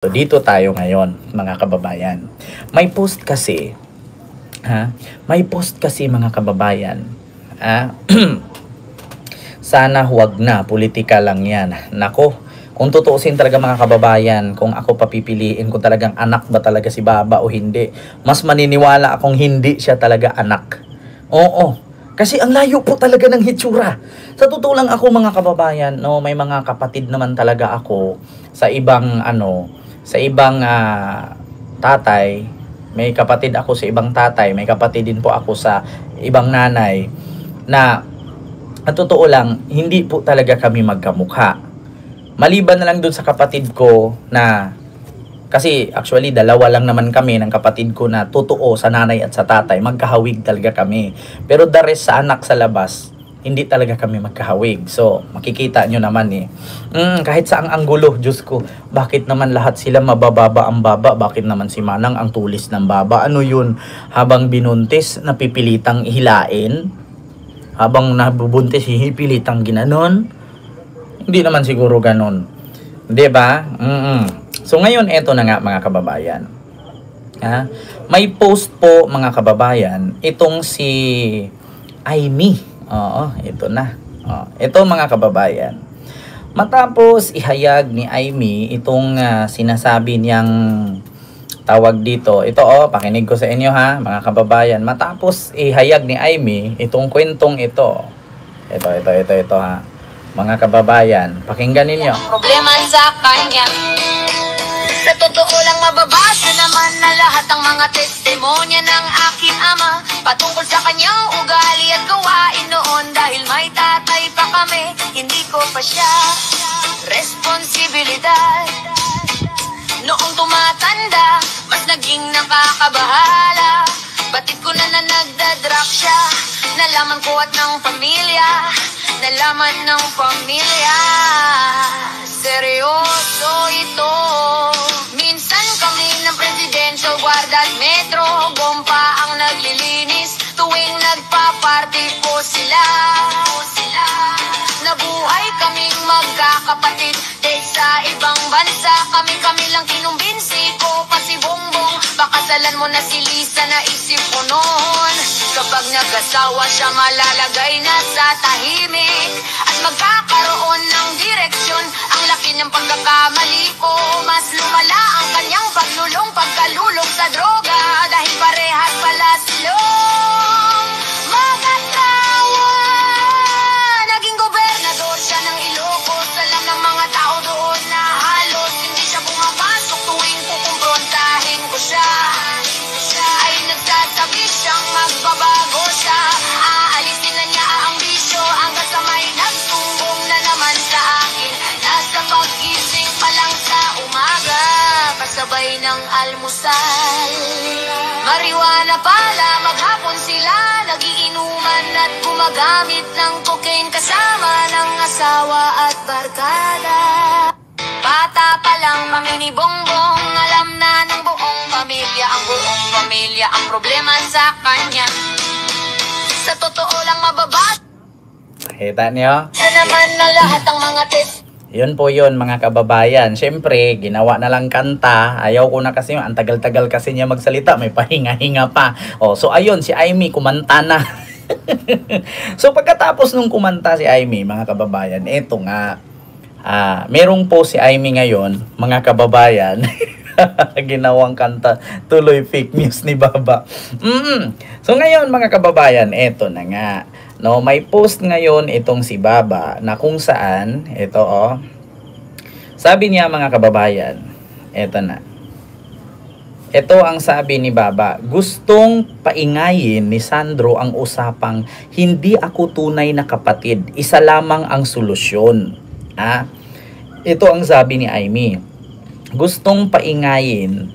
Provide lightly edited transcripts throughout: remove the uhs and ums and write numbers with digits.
So dito tayo ngayon, mga kababayan. May post kasi, May post kasi mga kababayan. Sana huwag na, politika lang 'yan. Nako, kung tutuusin talaga mga kababayan, kung ako papipiliin kung talagang anak ba talaga si Baba o hindi, mas maniniwala akong hindi siya talaga anak. Oo. Kasi ang layo po talaga ng hitsura. Sa totoo lang ako mga kababayan, no, may mga kapatid naman talaga ako sa ibang tatay. May kapatid ako sa ibang tatay, may kapatid din po ako sa ibang nanay na at totoo lang, hindi po talaga kami magkamukha. Maliban na lang dun sa kapatid ko na, kasi actually dalawa lang naman kami ng kapatid ko na totoo sa nanay at sa tatay, magkahawig talaga kami. Pero the rest sa anak sa labas, hindi talaga kami magkahawig. So, makikita nyo naman kahit saang anggulo, Diyos ko, bakit naman lahat sila mabababa ang baba? Bakit naman si Manang ang tulis ng baba? Ano yun? Habang binuntis, napipilitang hilain? Habang nabubuntis, hihipilitang ginanon? Hindi naman siguro ganon. Diba? So, ngayon, eto na nga mga kababayan. May post po mga kababayan, itong si Aimee. Oo, ito na. Ito mga kababayan. Matapos ihayag ni Aimee itong sinasabi niyang tawag dito. Ito pakinig ko sa inyo mga kababayan. Matapos ihayag ni Aimee itong kwentong ito. Ito Mga kababayan, pakinggan ninyo. Problema sa kanya. Sa totoo lang mababasa naman na lahat ng mga testimonya ng aking ama patungkol sa kanyang ugali at gawain noon. Dahil may tatay pa kami, hindi ko pa siya responsibilidad. Noong tumatanda, mas naging nakakabahala. Batid ko na nagdadrak siya. Nalaman ko at ng pamilya, nalaman ng pamilya. Seryoso ito. Minsan kami ng presidential guard at metro gompa ang naglilinis tuwing nagpa-party po sila. Nabuhay kaming magkakapatid dahil sa ibang bansa. Kami lang kinumbinsi ko pa si Bongbong. Pakasalan mo na si Lisa, naisip ko noon. Kapag nag-asawa siya malalagay na sa tahimik at magkakaroon ng direksyon. Ang laki niyang pagkakamali ko, mas lumala ang kanyang pagkalulong sa droga. Dahil parehas pala silong mag-asawa. Naging gobernador siya ng Ilocos. Alam ng mga tao doon na halos hindi siya pumapasok tuwing kukumprontahin ko siya. Ay nagsasabi siyang magbabago siya. Aalisin na niya ang bisyo hanggang sa may nagsumbong na naman sa akin. Nasa pag-gising pa lang sa umaga, kasabay ng almusal. Marijuana pala, maghapon sila nagiinuman at gumagamit ng cocaine kasama ng asawa at barkada. Bata pa lang mami ni Bongbong, alam na ng buong pamilya ang problema sa kanya. Sa totoo lang mababasa Nakita niyo? naman na lahat ng mga test. Yun po yun mga kababayan. Siyempre, ginawa na lang kanta. Ayaw ko na kasi, ang tagal-tagal kasi niya magsalita. May pahinga-hinga pa. So ayun, si Aimee kumanta na. So pagkatapos nung kumanta si Aimee, mga kababayan, eto nga. Merong po si Aimee ngayon, mga kababayan. Ginawang kanta, tuloy fake news ni Baba. So ngayon mga kababayan, eto na nga. No, may post ngayon itong si Baba na kung saan sabi niya mga kababayan, eto na. Ito ang sabi ni Baba, gustong paingayin ni Sandro ang usapang hindi ako tunay na kapatid, isa lamang ang solusyon. Ito ang sabi ni Aimee. Gustong paingayin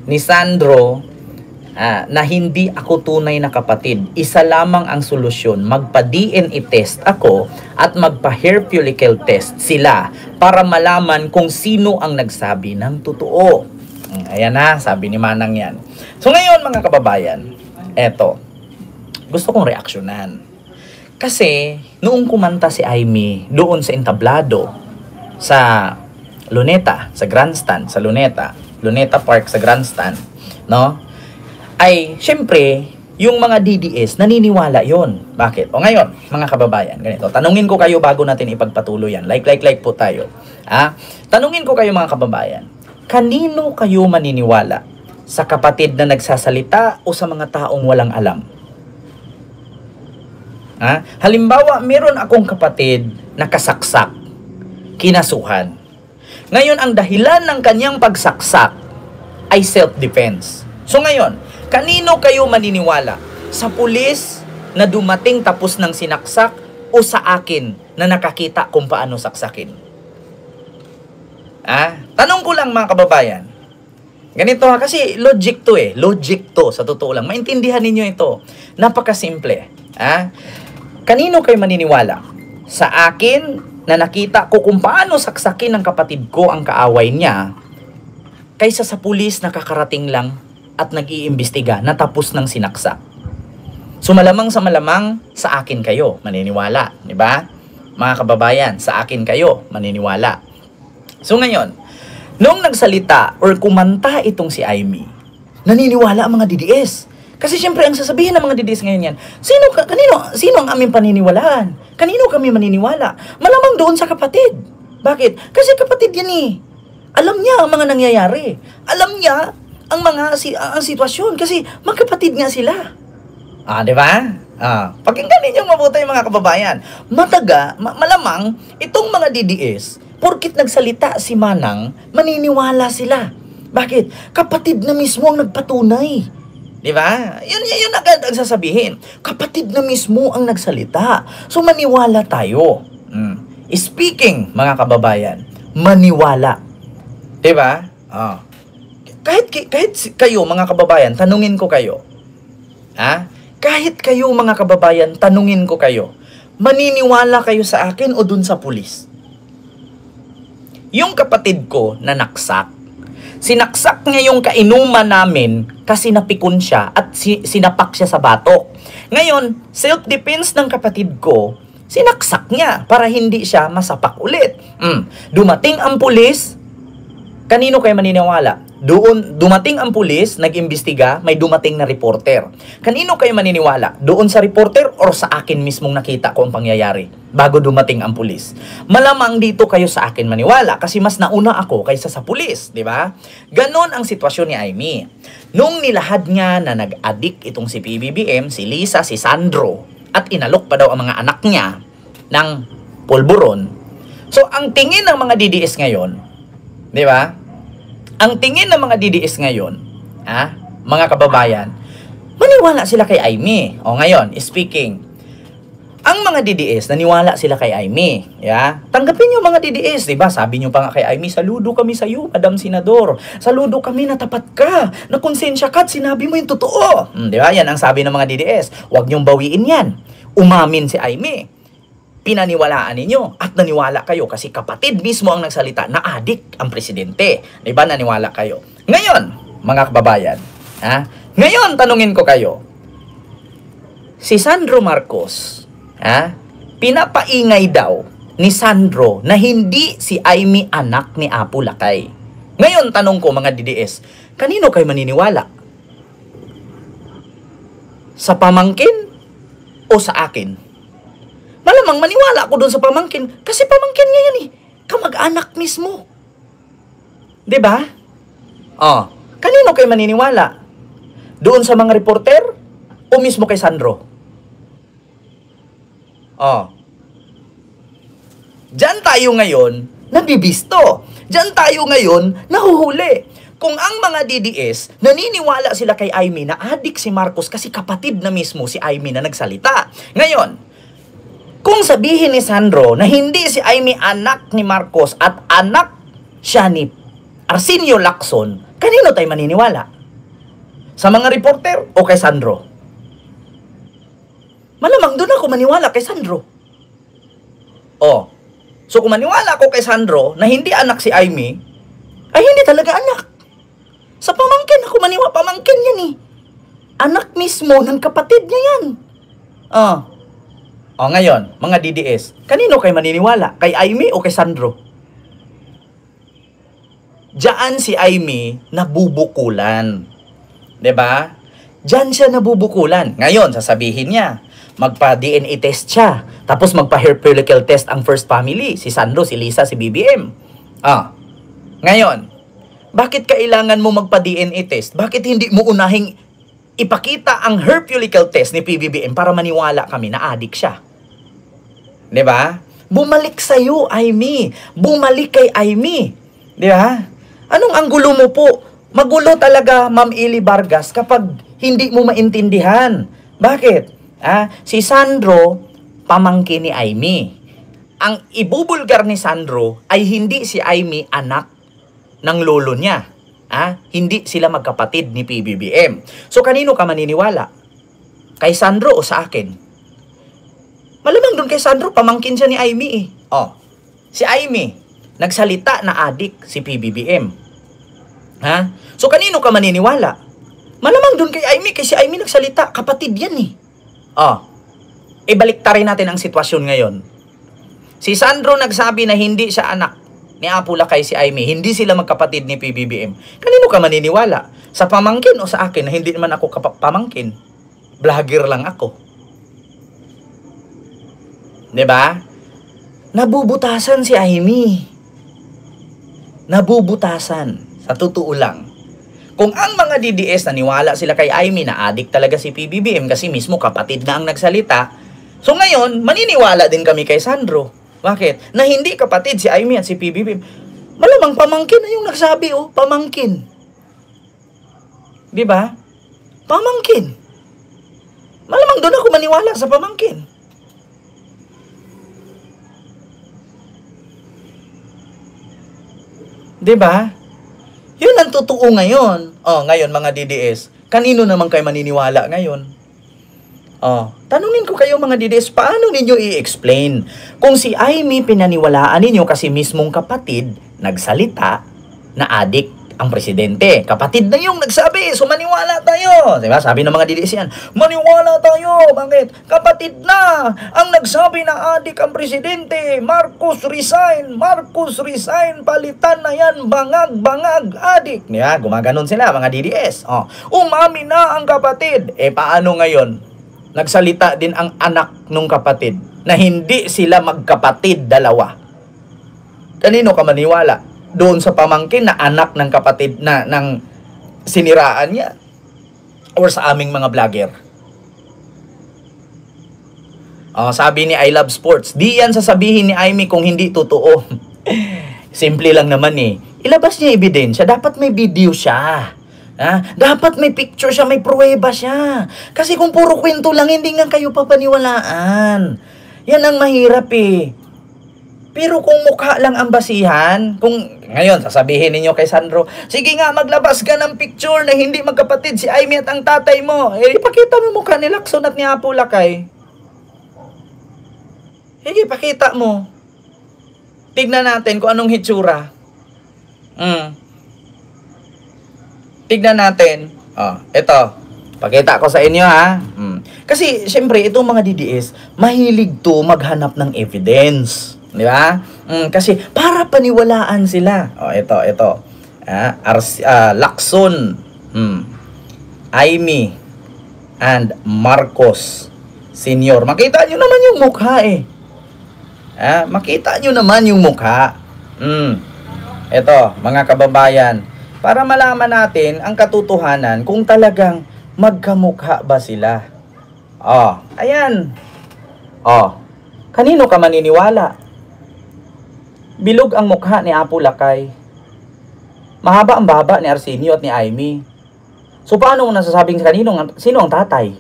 ni Sandro na hindi ako tunay na kapatid. Isa lamang ang solusyon. Magpa-DNA test ako at magpa-hair follicle test sila para malaman kung sino ang nagsabi ng totoo. Ayan sabi ni Manang yan. So ngayon mga kababayan, eto, gusto kong reaksyonan. Kasi noong kumanta si Aimee doon sa entablado sa Luneta, sa Grandstand, sa Luneta Park sa Grandstand, no? Ay, syempre, yung mga DDS, naniniwala yon. Bakit? O ngayon, mga kababayan, ganito. Tanungin ko kayo bago natin ipagpatuloy yan. Like po tayo. Tanungin ko kayo mga kababayan, kanino kayo maniniwala? Sa kapatid na nagsasalita o sa mga taong walang alam? Halimbawa, meron akong kapatid na kasaksak, kinasuhan. Ngayon, ang dahilan ng kanyang pagsaksak ay self-defense. So ngayon, kanino kayo maniniwala? Sa pulis na dumating tapos ng sinaksak o sa akin na nakakita kung paano saksakin? Tanong ko lang mga kababayan. Ganito kasi logic to Logic to, sa totoo lang. Maintindihan ninyo ito. Napakasimple. Kanino kayo maniniwala? Sa akin na nakita ko kung paano saksakin ng kapatid ko ang kaaway niya, kaysa sa pulis na kakarating lang at nag-iimbestiga na tapos ng sinaksak. So malamang sa akin kayo maniniwala, di ba? Mga kababayan, sa akin kayo maniniwala. So ngayon, noong nagsalita or kumanta itong si Aimee, naniniwala ang mga DDS. Kasi syempre ang sasabihin ng mga DDS ngayon yan, sino ang aming paniniwalaan? Kanino kami maniniwala? Malamang doon sa kapatid. Bakit? Kasi kapatid yan Alam niya ang mga nangyayari. Alam niya ang ang sitwasyon kasi magkapatid nga sila. Di ba? Pakinggan ninyo mabuti mga kababayan. Malamang itong mga DDS, porkit nagsalita si Manang, maniniwala sila. Bakit? Kapatid na mismo ang nagpatunay. Di ba? Yun agad ang sasabihin. Kapatid na mismo ang nagsalita. So maniwala tayo. Speaking, mga kababayan, maniwala. Di ba? Kahit kayo, mga kababayan, tanungin ko kayo. Kahit kayo, mga kababayan, tanungin ko kayo. Maniniwala kayo sa akin o dun sa pulis? Yung kapatid ko na naksak, sinaksak niya yung kainuman namin kasi napikon siya at sinapak siya sa batok. Ngayon, self-defense ng kapatid ko, sinaksak niya para hindi siya masapak ulit. Dumating ang pulis, kanino kayo maniniwala? Dumating ang pulis, nag-imbestiga, may dumating na reporter. Kanino kayo maniniwala? Doon sa reporter or sa akin mismong nakita ko ang pangyayari bago dumating ang pulis? Malamang dito kayo sa akin maniwala kasi mas nauna ako kaysa sa pulis, di ba? Ganon ang sitwasyon ni Aimee. Nung nilahad niya na nag-addict itong si PBBM, si Lisa, si Sandro, at inalok pa daw ang mga anak niya ng pulburon. So, ang tingin ng mga DDS ngayon, di ba? Ang tingin ng mga DDS ngayon, mga kababayan, maniwala sila kay Aimee. O ngayon, speaking, ang mga DDS, naniwala sila kay Aimee. Tanggapin nyo mga DDS, diba? Sabi nyo pa nga kay Aimee, saludo kami sa iyo, Madam Senador. Saludo kami na tapat ka, na konsensya ka at sinabi mo yung totoo. Diba? Yan ang sabi ng mga DDS. Huwag nyong bawiin yan. Umamin si Aimee. Pinaniwalaan ninyo at naniwala kayo kasi kapatid mismo ang nagsalita na adik ang presidente. Diba? Naniwala kayo. Ngayon, mga kababayan, ngayon, tanungin ko kayo, si Sandro Marcos, pinapaingay daw ni Sandro na hindi si Aimee anak ni Apo Lakay. Ngayon, tanong ko mga DDS, kanino kayo maniniwala? Sa pamangkin o sa akin? Malamang maniwala ako doon sa pamangkin kasi pamangkin niya yan kamag-anak mismo. Diba? Kanino kayo maniniwala? Doon sa mga reporter o mismo kay Sandro? Diyan tayo ngayon nabibisto. Diyan tayo ngayon nahuhuli. Kung ang mga DDS naniniwala sila kay Aimee na adik si Marcos kasi kapatid na mismo si Aimee na nagsalita. Ngayon, kung sabihin ni Sandro na hindi si Aimee anak ni Marcos at anak siya ni Arsenio Lacson, kanino tayo maniniwala? Sa mga reporter o kay Sandro? Malamang doon ako maniwala kay Sandro. So kung maniwala ako kay Sandro na hindi anak si Aimee, ay hindi talaga anak. Sa pamangkin ako maniwala, pamangkin yan Anak mismo ng kapatid niya yan. Ngayon, mga DDS, kanino kayo maniniwala? Kay Aimee o kay Sandro? diyan si Amy nabubukulan. 'Di ba? Diyan siya nabubukulan. Ngayon, sasabihin niya, magpa-DNA test siya. Tapos magpa-hair follicle test ang first family. Si Sandro, si Lisa, si BBM. Ngayon, bakit kailangan mo magpa-DNA test? Bakit hindi mo unahing ipakita ang hair follicle test ni PBBM para maniwala kami na adik siya? 'Di ba? Bumalik sa'yo, Amy. Bumalik kay Amy. 'Di ba? Anong anggulo mo po? Magulo talaga, Ma'am Ili Vargas, kapag hindi mo maintindihan. Bakit? Si Sandro, pamangkin ni Amy. Ang ibubulgar ni Sandro ay hindi si Amy anak ng lolo niya. Hindi sila magkapatid ni PBBM. So, kanino ka maniniwala? Kay Sandro o sa akin? Malamang doon kay Sandro, pamangkin siya ni Amy Si Amy, nagsalita na adik si PBBM. So, kanino ka maniniwala? Malamang doon kay Amy, kasi Amy nagsalita, kapatid yan Ibaliktarin natin ang sitwasyon ngayon. Si Sandro nagsabi na hindi siya anak ni Apo Lakay si Amy, hindi sila magkapatid ni PBBM. Kanino ka maniniwala? Sa pamangkin o sa akin na hindi naman ako pamangkin? Vlogger lang ako. 'Di ba? Nabubutasan si Amy. Nabubutasan. Sa totoo lang. Kung ang mga DDS naniwala sila kay Amy na adik talaga si PBBM kasi mismo kapatid na ang nagsalita, so ngayon, maniniwala din kami kay Sandro. Bakit? Na hindi kapatid si Amy at si PBBM. Malamang pamangkin na yung nagsabi, pamangkin. Di ba? Pamangkin. Malamang doon ako maniwala sa pamangkin. Di ba? Yun ang totoo ngayon. Ngayon mga DDS, kanino naman kayo maniniwala ngayon? Tanungin ko kayo mga DDS, paano ninyo i-explain kung si Amy pinaniwalaan ninyo kasi mismong kapatid nagsalita na adik ang presidente. Kapatid na yung nagsabi, so maniwala tayo. Diba? Sabi ng mga DDS yan, maniwala tayo. Bakit? Kapatid na ang nagsabi na adik ang presidente. Marcos resign, palitan na yan, bangag, adik. Diba? Gumaganon sila mga DDS. Umami na ang kapatid. Paano ngayon? Nagsalita din ang anak nung kapatid na hindi sila magkapatid dalawa. Kanino ka maniwala? Doon sa pamangkin na anak ng kapatid na ng siniraan niya or sa aming mga vlogger? Sabi ni I Love Sports, di yan sasabihin ni Amy kung hindi totoo. Simple lang naman ilabas niya ebidensya, dapat may video siya. Dapat may picture siya, may pruweba siya. Kasi kung puro kwento lang, hindi nga kayo papaniwalaan. Yan ang mahirap Pero kung mukha lang ang basihan, kung ngayon sasabihin ninyo kay Sandro, sige nga maglabas ka ng picture na hindi magkapatid si Amy at ang tatay mo. Ipakita mo mukha ni Lacson at ni Apo Lakay. Sige, pakita mo. Tignan natin kung anong hitsura. Tignan natin. Ito. Pakita ko sa inyo Kasi syempre itong mga DDS, mahilig to maghanap ng evidence. Di ba? Kasi para paniwalaan sila. Ito. Lacson, Amy, and Marcos Senior. Makita nyo naman yung mukha Makita nyo naman yung mukha. Ito, mga kababayan, para malaman natin ang katotohanan kung talagang magkamukha ba sila. Ayan. Kanino ka maniniwala? Bilog ang mukha ni Apo Lakay. Mahaba ang baba ni Arsenio at ni Amy. So paano mo nasasabing sino ang tatay?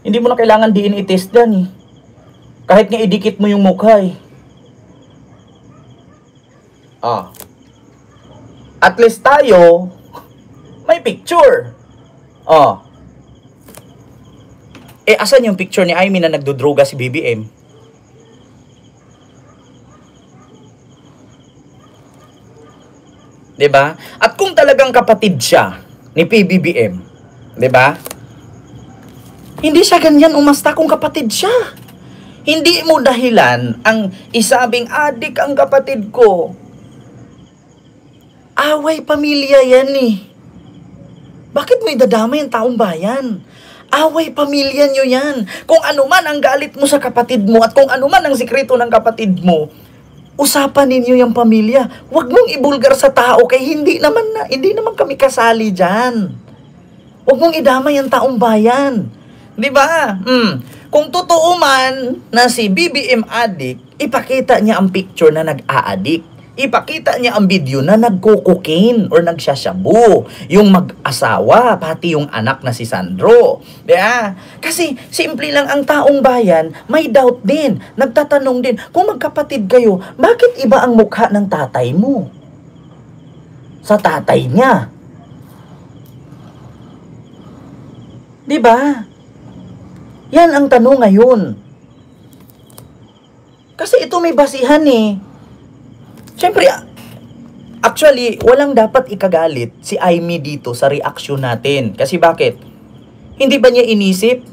Hindi mo na kailangan DNA test yan Kahit nga idikit mo yung mukha At least tayo may picture. Asan yung picture ni Amy na nagdodroga si BBM? Diba? At kung talagang kapatid siya ni PBBM, diba? Hindi siya ganyan umasta kung kapatid siya. Hindi mo dahilan ang isabing adik ang kapatid ko. Away pamilya yan eh. Bakit mo idadamay ang taong bayan? Away pamilya nyo yan. Kung ano man ang galit mo sa kapatid mo at kung ano man ang sikreto ng kapatid mo, usapan ninyo yung pamilya. Huwag mong ibulgar sa tao kay hindi naman kami kasali dyan. Huwag mong idamay ang taong bayan. Di ba? Kung totoo man na si BBM addict, ipakita niya ang picture na nag-a-addict. Ipakita niya ang video na nagko-cocaine or nagsashabu. Yung mag-asawa, pati yung anak na si Sandro. Diba? Kasi simple lang ang taong bayan, may doubt din. Nagtatanong din, kung magkapatid kayo, bakit iba ang mukha ng tatay mo? Sa tatay niya. Diba? Yan ang tanong ngayon. Kasi ito may basihan eh. Siyempre, actually, walang dapat ikagalit si Aimee dito sa reaksyon natin. Kasi bakit? Hindi ba niya inisip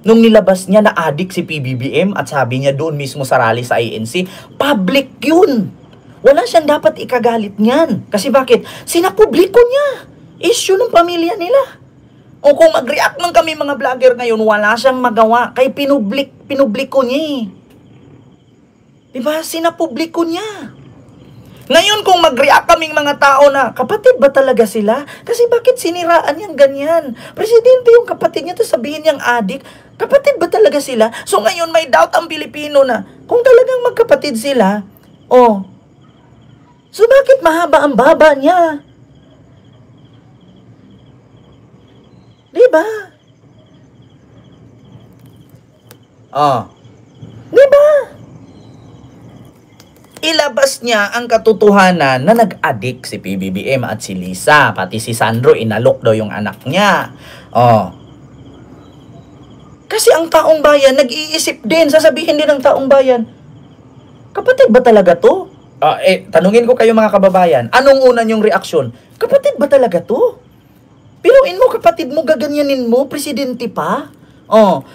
nung nilabas niya na addict si PBBM at sabi niya doon mismo sa rally sa INC, public yun. Wala siyang dapat ikagalit niyan. Kasi bakit? Sinapubliko niya. Issue ng pamilya nila. O kung mag-react man kami mga vlogger ngayon, wala siyang magawa. Kay pinublico niya eh. Diba? Sinapubliko niya. Ngayon kung mag-react kaming mga tao na, kapatid ba talaga sila? Kasi bakit siniraan niyang ganyan? Presidente yung kapatid niya, tapos sabihin niyang adik, kapatid ba talaga sila? So ngayon may doubt ang Pilipino na, kung talagang magkapatid sila, so bakit mahaba ang baba niya? Diba? Diba? Ilabas niya ang katotohanan na nag-addict si PBBM at si Lisa. Pati si Sandro, inalok daw yung anak niya. Kasi ang taong bayan, nag-iisip din, sasabihin din ng taong bayan, kapatid ba talaga to? Tanungin ko kayo mga kababayan, anong una yung reaksyon? Kapatid ba talaga to? Pinuin mo kapatid mo, gaganyanin mo, presidente pa?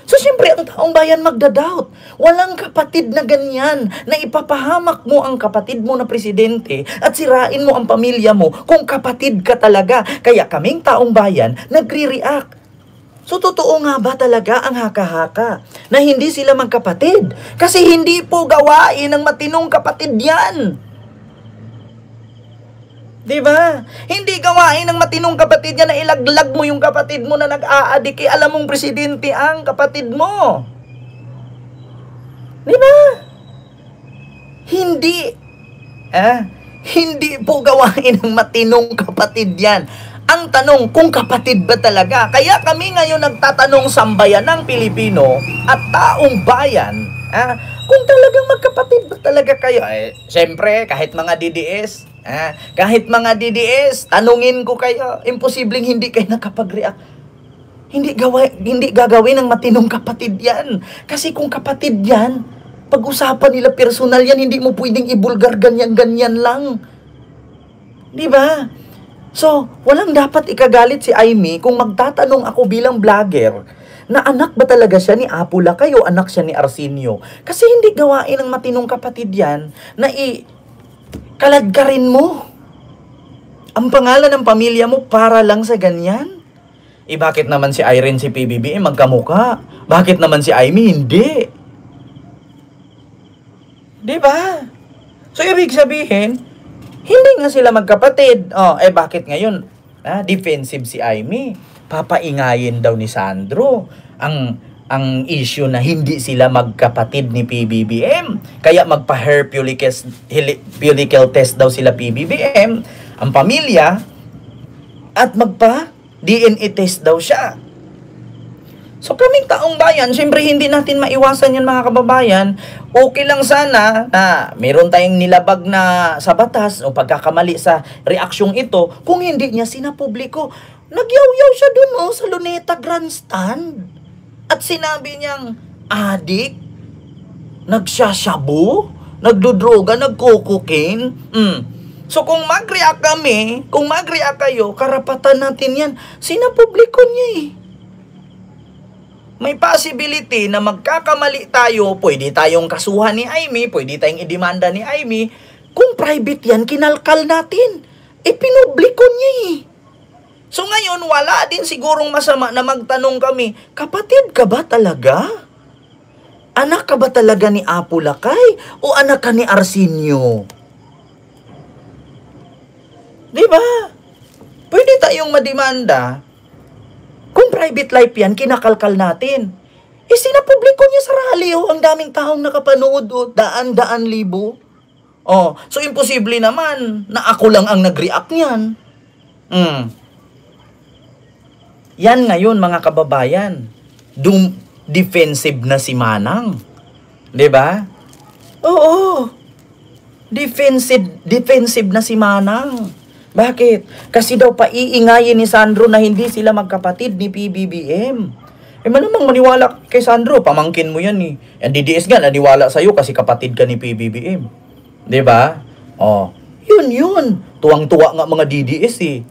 So siyempre ang taong bayan magda-doubt. Walang kapatid na ganyan na ipapahamak mo ang kapatid mo na presidente at sirain mo ang pamilya mo kung kapatid ka talaga. Kaya kaming taong bayan nagre-react. So totoo nga ba talaga ang haka-haka na hindi sila magkapatid? Kasi hindi po gawain ng matinong kapatid yan. Diba? Hindi gawain ng matinong kapatid niya na ilaglag mo yung kapatid mo na nag-aadik. Alam mong presidente ang kapatid mo. Diba? Hindi. Hindi po gawain ng matinong kapatid yan. Ang tanong, kung kapatid ba talaga? Kaya kami ngayon nagtatanong sambayan ng Pilipino at taong bayan, kung talagang magkapatid ba talaga kayo? Siyempre, kahit mga DDS, tanungin ko kayo, imposibleng hindi kayo nakapag-react. Hindi gagawin ng matinong kapatid yan. Kasi kung kapatid yan, pag-usapan nila personal yan, hindi mo pwedeng ibulgar ganyan-ganyan lang. Diba? So, walang dapat ikagalit si Aimee kung magtatanong ako bilang vlogger na anak ba talaga siya ni Apula kayo, anak siya ni Arsenio. Kasi hindi gawain ng matinong kapatid yan na kaladkarin mo ang pangalan ng pamilya mo para lang sa ganyan. Bakit naman si Irene, si PBBM magkamuka? Bakit naman si Aimee hindi? Diba? So, ibig sabihin, hindi nga sila magkapatid. Bakit ngayon? Defensive si Aimee. Papaingayin daw ni Sandro ang issue na hindi sila magkapatid ni PBBM. Kaya magpa-hair follicle test daw sila PBBM, ang pamilya, at magpa-DNA test daw siya. So kaming taong bayan, siyempre hindi natin maiwasan yan mga kababayan. Okay lang sana na meron tayong nilabag na sa batas o pagkakamali sa reaksyong ito kung hindi niya sinapubliko. Nagyaw-yaw siya dun sa Luneta Grandstand. At sinabi niyang, adik, nagsashabu, nagdudroga, nagko-cocaine. So kung mag-react kami, kung mag-react kayo, karapatan natin yan. Sinapubliko niya eh. May possibility na magkakamali tayo, pwede tayong kasuhan ni Aimee, pwede tayong idemanda ni Aimee. Kung private yan, kinalkal natin. Ipinublico niya eh. So ngayon, wala din sigurong masama na magtanong kami, kapatid ka ba talaga? Anak ka ba talaga ni Apo Lakay? O anak ka ni Arsenio? Diba? Pwede tayong mademanda. Kung private life yan, kinakalkal natin. Sinapubliko niya sa rally, ang daming taong nakapanood, daan-daan libo. So imposible naman na ako lang ang nag-react niyan. Yan ngayon mga kababayan, defensive na si Manang. 'Di ba? Oo. Defensive na si Manang. Bakit? Kasi daw paiingayin ni Sandro na hindi sila magkapatid ni PBBM. Malamang maniwala kay Sandro, pamangkin mo yan eh. Ang DDS nga, naniwala sa'yo kasi kapatid ka ni PBBM. 'Di ba? Yun. Tuwang-tuwa nga mga DDS eh.